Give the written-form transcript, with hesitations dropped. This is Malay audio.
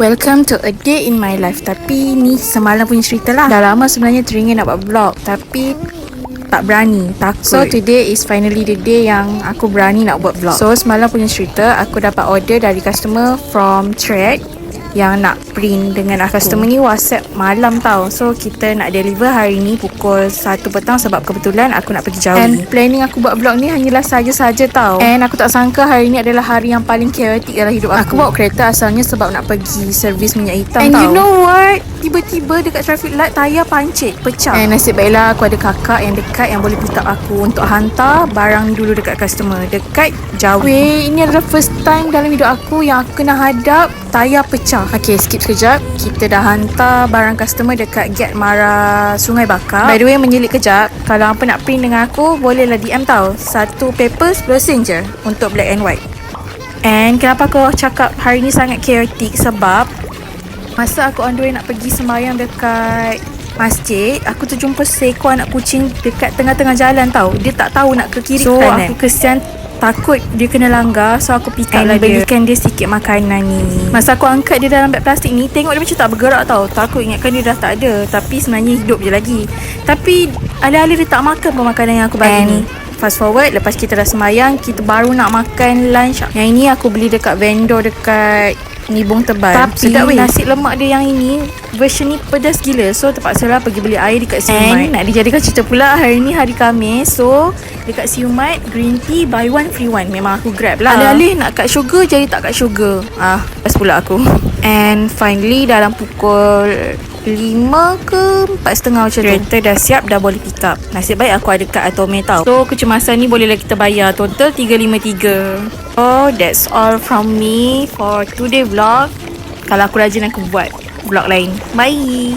Welcome to a day in my life. Tapi ni semalam punya cerita lah. Dah lama sebenarnya teringin nak buat vlog, tapi tak berani, takut. So today is finally the day yang aku berani nak buat vlog. So semalam punya cerita, aku dapat order dari customer from Thread yang nak print dengan aku. Customer ni WhatsApp malam tau. So kita nak deliver hari ni pukul 1 petang sebab kebetulan aku nak pergi jauh. And planning aku buat vlog ni hanyalah saja-saja tau. And aku tak sangka hari ni adalah hari yang paling chaotic dalam hidup aku. Aku bawa kereta asalnya sebab nak pergi servis minyak hitam. And tau, you know what? Tiba-tiba dekat traffic light tayar pancit, pecah. And nasib baiklah aku ada kakak yang dekat yang boleh pick up aku untuk hantar barang ni dulu dekat customer. Dekat jauh. Weh, ini adalah first time dalam hidup aku yang aku kena hadap tayar pecah. Okay, skip sekejap. Kita dah hantar barang customer dekat Gate Mara Sungai Bakar. By the way, menyelit kejap, kalau apa nak print dengan aku, bolehlah DM tau. 1 paper 10 sen je untuk black and white. And kenapa aku cakap hari ni sangat chaotic? Sebab masa aku on the way nak pergi sembahyang dekat masjid, aku terjumpa seekor anak kucing dekat tengah-tengah jalan tau. Dia tak tahu nak ke kiri ke kanan. So aku kesian, takut dia kena langgar. So aku pick up lah dia, belikan dia sikit makanan ni. Masa aku angkat dia dalam beg plastik ni, tengok dia macam tak bergerak tau. Takut ingatkan dia dah tak ada, tapi sebenarnya hidup je lagi. Tapi alih-alih dia tak makan pun makanan yang aku bagi ni. Fast forward, lepas kita dah sembahyang, kita baru nak makan lunch. Yang ini aku beli dekat vendor dekat Nibong Tebal. Tapi nasi lemak dia yang ini, version ni pedas gila. So terpaksalah pergi beli air dekat Siumat. And nak dijadikan cerita pula, hari ni hari Khamis. So dekat Siumat, green tea buy one free one. Memang aku grab lah. Alih-alih nak cut sugar, jadi tak cut sugar. Pas pula aku. And finally dalam pukul 5 ke 4.30 macam tu, kereta dah siap, dah boleh pick up. Nasib baik aku ada kad Atome tau. So kecemasan ni bolehlah kita bayar. Total 353. Oh, that's all from me for today vlog. Kalau aku rajin, aku buat vlog lain. Bye.